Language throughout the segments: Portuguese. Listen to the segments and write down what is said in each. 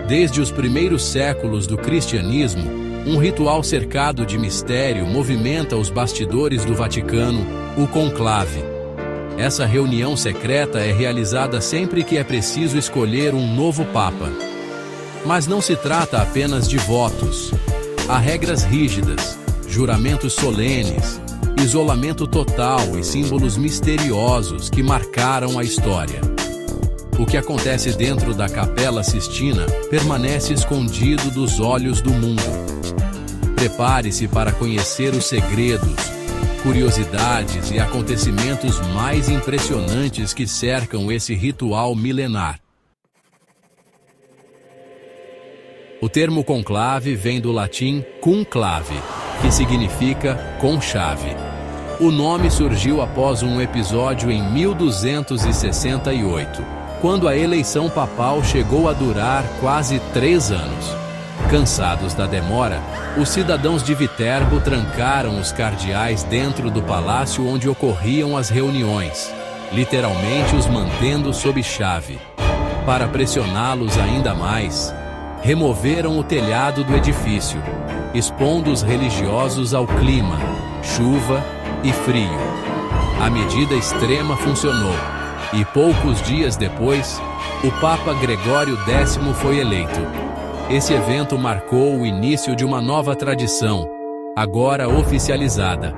Desde os primeiros séculos do cristianismo, um ritual cercado de mistério movimenta os bastidores do Vaticano, o conclave. Essa reunião secreta é realizada sempre que é preciso escolher um novo papa. Mas não se trata apenas de votos. Há regras rígidas, juramentos solenes, isolamento total e símbolos misteriosos que marcaram a história. O que acontece dentro da Capela Sistina permanece escondido dos olhos do mundo. Prepare-se para conhecer os segredos, curiosidades e acontecimentos mais impressionantes que cercam esse ritual milenar. O termo conclave vem do latim conclave, que significa conchave. O nome surgiu após um episódio em 1268, quando a eleição papal chegou a durar quase 3 anos. Cansados da demora, os cidadãos de Viterbo trancaram os cardeais dentro do palácio onde ocorriam as reuniões, literalmente os mantendo sob chave. Para pressioná-los ainda mais, removeram o telhado do edifício, expondo os religiosos ao clima, chuva e frio. A medida extrema funcionou, e poucos dias depois, o Papa Gregório X foi eleito. Esse evento marcou o início de uma nova tradição, agora oficializada.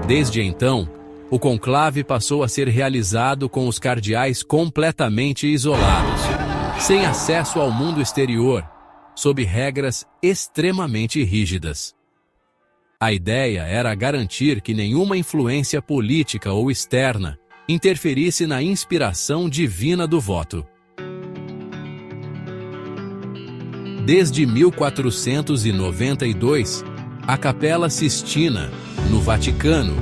Desde então, o conclave passou a ser realizado com os cardeais completamente isolados, sem acesso ao mundo exterior, sob regras extremamente rígidas. A ideia era garantir que nenhuma influência política ou externa interferisse na inspiração divina do voto. Desde 1492, a Capela Sistina, no Vaticano,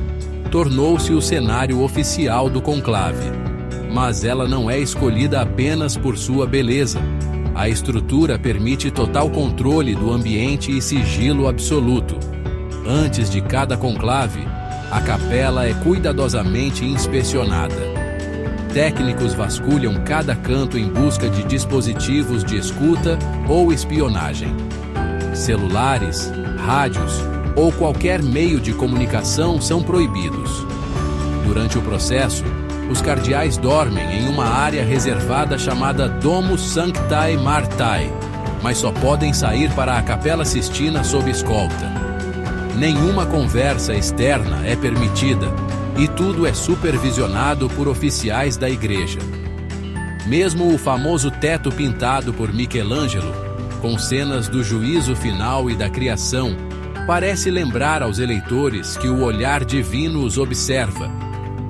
tornou-se o cenário oficial do conclave. Mas ela não é escolhida apenas por sua beleza. A estrutura permite total controle do ambiente e sigilo absoluto. Antes de cada conclave, a capela é cuidadosamente inspecionada. Técnicos vasculham cada canto em busca de dispositivos de escuta ou espionagem. Celulares, rádios ou qualquer meio de comunicação são proibidos. Durante o processo, os cardeais dormem em uma área reservada chamada Domus Sanctae Martae, mas só podem sair para a Capela Sistina sob escolta. Nenhuma conversa externa é permitida e tudo é supervisionado por oficiais da igreja. Mesmo o famoso teto pintado por Michelangelo, com cenas do juízo final e da criação, parece lembrar aos eleitores que o olhar divino os observa.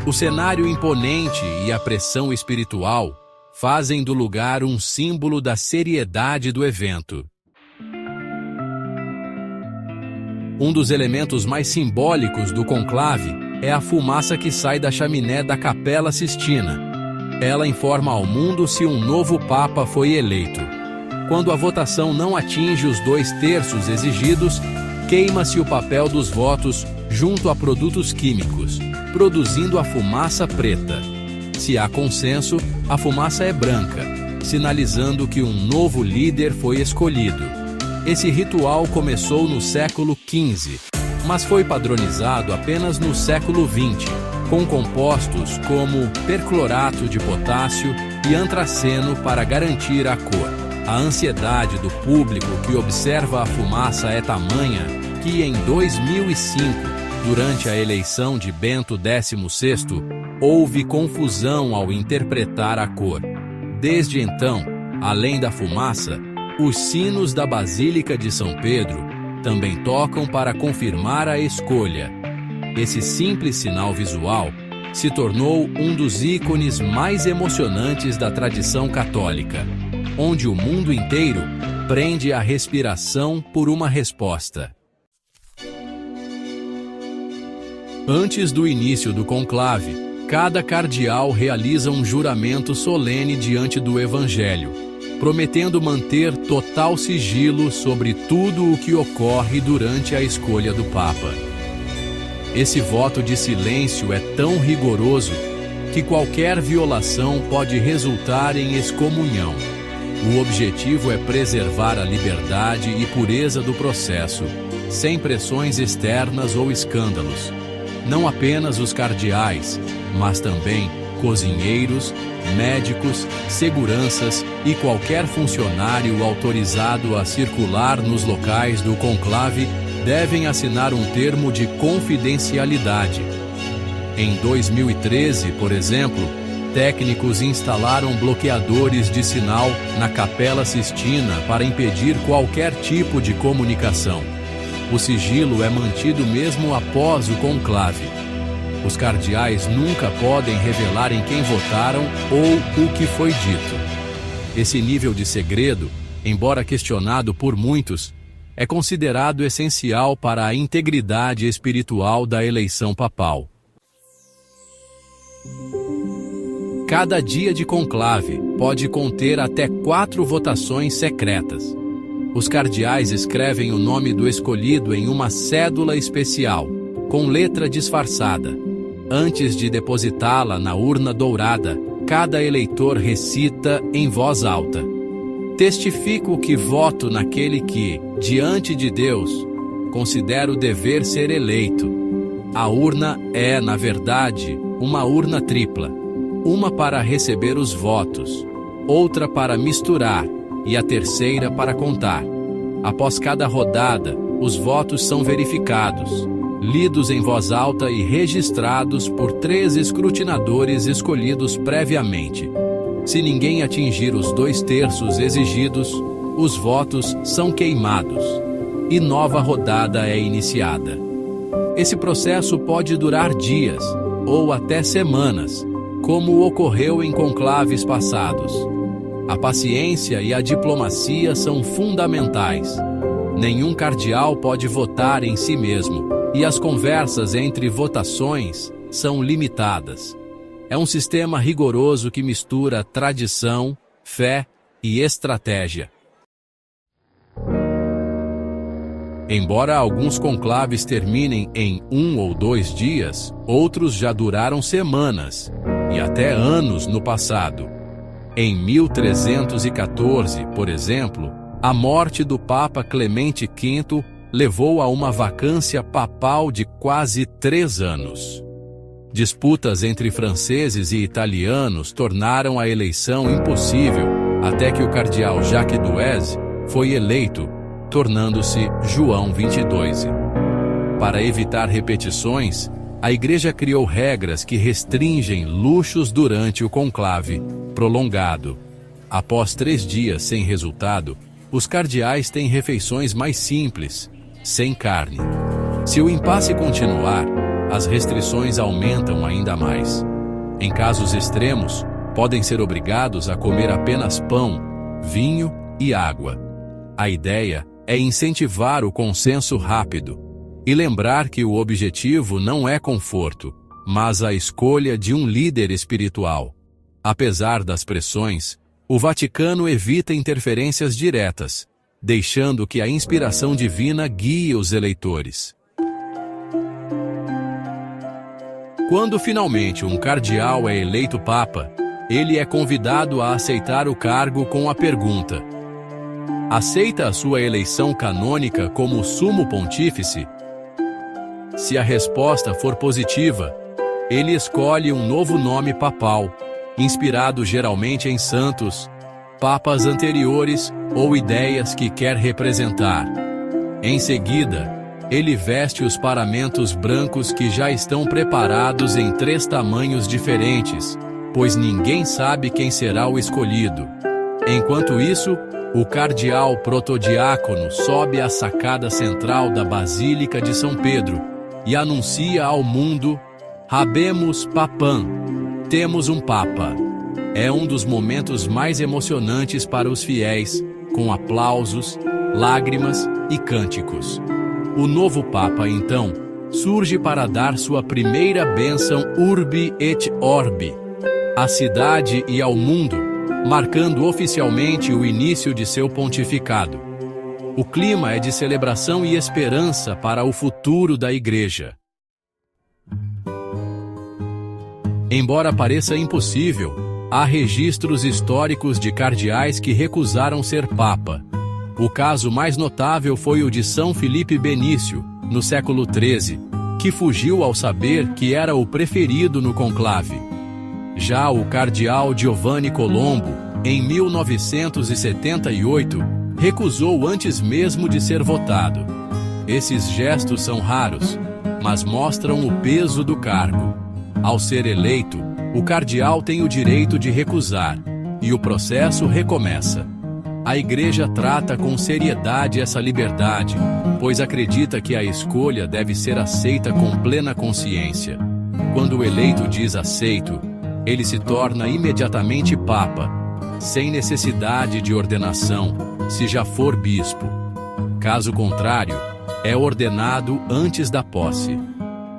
O cenário imponente e a pressão espiritual fazem do lugar um símbolo da seriedade do evento. Um dos elementos mais simbólicos do conclave é a fumaça que sai da chaminé da Capela Sistina. Ela informa ao mundo se um novo Papa foi eleito. Quando a votação não atinge os 2/3 exigidos, queima-se o papel dos votos junto a produtos químicos, produzindo a fumaça preta. Se há consenso, a fumaça é branca, sinalizando que um novo líder foi escolhido. Esse ritual começou no século XV, mas foi padronizado apenas no século XX, com compostos como perclorato de potássio e antraceno para garantir a cor. A ansiedade do público que observa a fumaça é tamanha que, em 2005, durante a eleição de Bento XVI, houve confusão ao interpretar a cor. Desde então, além da fumaça, os sinos da Basílica de São Pedro também tocam para confirmar a escolha. Esse simples sinal visual se tornou um dos ícones mais emocionantes da tradição católica, onde o mundo inteiro prende a respiração por uma resposta. Antes do início do conclave, cada cardeal realiza um juramento solene diante do Evangelho, prometendo manter total sigilo sobre tudo o que ocorre durante a escolha do Papa. Esse voto de silêncio é tão rigoroso que qualquer violação pode resultar em excomunhão. O objetivo é preservar a liberdade e pureza do processo, sem pressões externas ou escândalos. Não apenas os cardeais, mas também cozinheiros, médicos, seguranças e qualquer funcionário autorizado a circular nos locais do conclave devem assinar um termo de confidencialidade. Em 2013, por exemplo, técnicos instalaram bloqueadores de sinal na Capela Sistina para impedir qualquer tipo de comunicação. O sigilo é mantido mesmo após o conclave. Os cardeais nunca podem revelar em quem votaram ou o que foi dito. Esse nível de segredo, embora questionado por muitos, é considerado essencial para a integridade espiritual da eleição papal. Cada dia de conclave pode conter até 4 votações secretas. Os cardeais escrevem o nome do escolhido em uma cédula especial, com letra disfarçada. Antes de depositá-la na urna dourada, cada eleitor recita em voz alta: "Testifico que voto naquele que, diante de Deus, considero dever ser eleito." A urna é, na verdade, uma urna tripla. Uma para receber os votos, outra para misturar e a terceira para contar. Após cada rodada, os votos são verificados, lidos em voz alta e registrados por 3 escrutinadores escolhidos previamente. Se ninguém atingir os 2/3 exigidos, os votos são queimados e nova rodada é iniciada. Esse processo pode durar dias ou até semanas, como ocorreu em conclaves passados. A paciência e a diplomacia são fundamentais. Nenhum cardeal pode votar em si mesmo, e as conversas entre votações são limitadas. É um sistema rigoroso que mistura tradição, fé e estratégia. Embora alguns conclaves terminem em 1 ou 2 dias, outros já duraram semanas e até anos no passado. Em 1314, por exemplo, a morte do Papa Clemente V levou a uma vacância papal de quase 3 anos. Disputas entre franceses e italianos tornaram a eleição impossível, até que o cardeal Jacques Duez foi eleito, tornando-se João XXII. Para evitar repetições, a Igreja criou regras que restringem luxos durante o conclave prolongado. Após 3 dias sem resultado, os cardeais têm refeições mais simples, sem carne. Se o impasse continuar, as restrições aumentam ainda mais. Em casos extremos, podem ser obrigados a comer apenas pão, vinho e água. A ideia é incentivar o consenso rápido e lembrar que o objetivo não é conforto, mas a escolha de um líder espiritual. Apesar das pressões, o Vaticano evita interferências diretas, deixando que a inspiração divina guie os eleitores. Quando finalmente um cardeal é eleito papa, ele é convidado a aceitar o cargo com a pergunta: aceita a sua eleição canônica como sumo pontífice? Se a resposta for positiva, ele escolhe um novo nome papal, inspirado geralmente em santos, papas anteriores ou ideias que quer representar. Em seguida, ele veste os paramentos brancos que já estão preparados em 3 tamanhos diferentes, pois ninguém sabe quem será o escolhido. Enquanto isso, o cardeal protodiácono sobe à sacada central da Basílica de São Pedro e anuncia ao mundo: Habemus Papam, temos um Papa. É um dos momentos mais emocionantes para os fiéis, com aplausos, lágrimas e cânticos. O novo Papa, então, surge para dar sua primeira bênção Urbi et Orbi, à cidade e ao mundo, marcando oficialmente o início de seu pontificado. O clima é de celebração e esperança para o futuro da Igreja. Embora pareça impossível, há registros históricos de cardeais que recusaram ser papa. O caso mais notável foi o de São Filipe Benício, no século XIII, que fugiu ao saber que era o preferido no conclave. Já o cardeal Giovanni Colombo, em 1978, recusou antes mesmo de ser votado. Esses gestos são raros, mas mostram o peso do cargo. Ao ser eleito, o cardeal tem o direito de recusar, e o processo recomeça. A Igreja trata com seriedade essa liberdade, pois acredita que a escolha deve ser aceita com plena consciência. Quando o eleito diz aceito, ele se torna imediatamente papa, sem necessidade de ordenação, se já for bispo. Caso contrário, é ordenado antes da posse.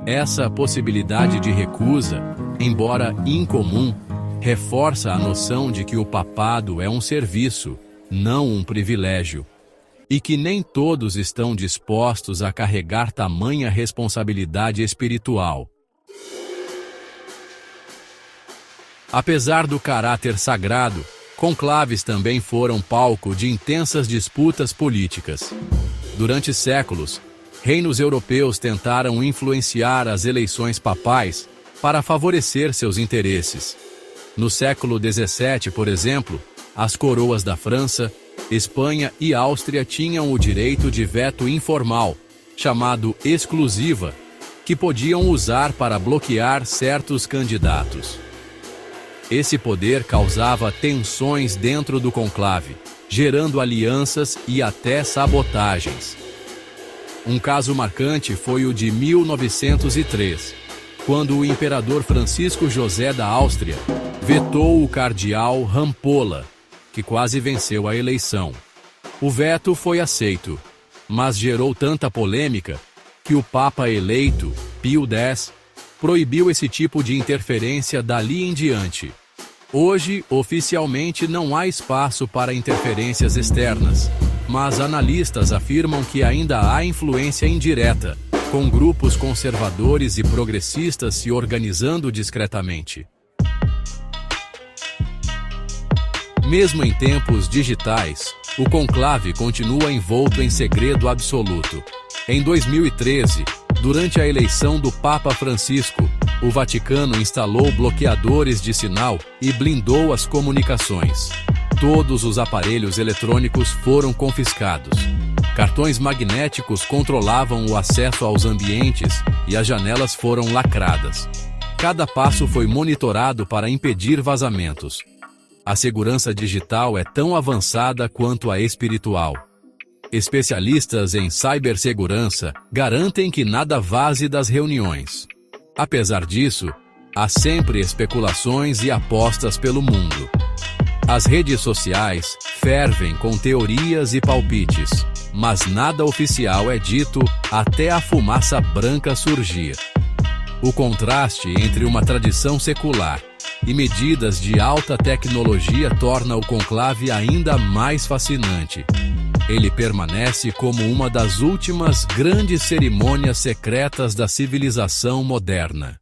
Essa possibilidade de recusa, embora incomum, reforça a noção de que o papado é um serviço, não um privilégio, e que nem todos estão dispostos a carregar tamanha responsabilidade espiritual. Apesar do caráter sagrado, conclaves também foram palco de intensas disputas políticas. Durante séculos, reinos europeus tentaram influenciar as eleições papais para favorecer seus interesses. No século XVII, por exemplo, as coroas da França, Espanha e Áustria tinham o direito de veto informal, chamado exclusiva, que podiam usar para bloquear certos candidatos. Esse poder causava tensões dentro do conclave, gerando alianças e até sabotagens. Um caso marcante foi o de 1903, quando o imperador Francisco José da Áustria vetou o cardeal Rampolla, que quase venceu a eleição. O veto foi aceito, mas gerou tanta polêmica que o Papa eleito, Pio X, proibiu esse tipo de interferência dali em diante. Hoje, oficialmente, não há espaço para interferências externas, mas analistas afirmam que ainda há influência indireta, com grupos conservadores e progressistas se organizando discretamente. Mesmo em tempos digitais, o conclave continua envolto em segredo absoluto. Em 2013, durante a eleição do Papa Francisco, o Vaticano instalou bloqueadores de sinal e blindou as comunicações. Todos os aparelhos eletrônicos foram confiscados. Cartões magnéticos controlavam o acesso aos ambientes e as janelas foram lacradas. Cada passo foi monitorado para impedir vazamentos. A segurança digital é tão avançada quanto a espiritual. Especialistas em cibersegurança garantem que nada vaze das reuniões. Apesar disso, há sempre especulações e apostas pelo mundo. As redes sociais fervem com teorias e palpites, mas nada oficial é dito até a fumaça branca surgir. O contraste entre uma tradição secular e medidas de alta tecnologia torna o conclave ainda mais fascinante. Ele permanece como uma das últimas grandes cerimônias secretas da civilização moderna.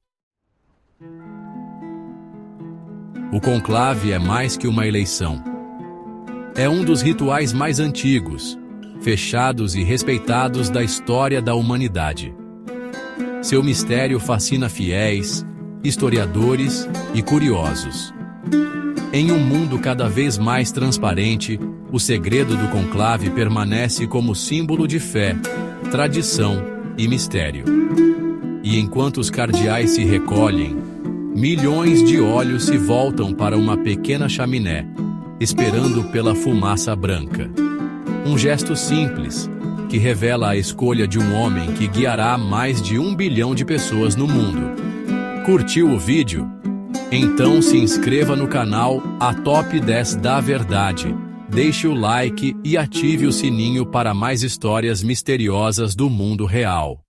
O conclave é mais que uma eleição. É um dos rituais mais antigos, fechados e respeitados da história da humanidade. Seu mistério fascina fiéis, historiadores e curiosos. Em um mundo cada vez mais transparente, o segredo do conclave permanece como símbolo de fé, tradição e mistério. E enquanto os cardeais se recolhem, milhões de olhos se voltam para uma pequena chaminé, esperando pela fumaça branca. Um gesto simples, que revela a escolha de um homem que guiará mais de 1 bilhão de pessoas no mundo. Curtiu o vídeo? Então se inscreva no canal A Top 10 da Verdade, deixe o like e ative o sininho para mais histórias misteriosas do mundo real.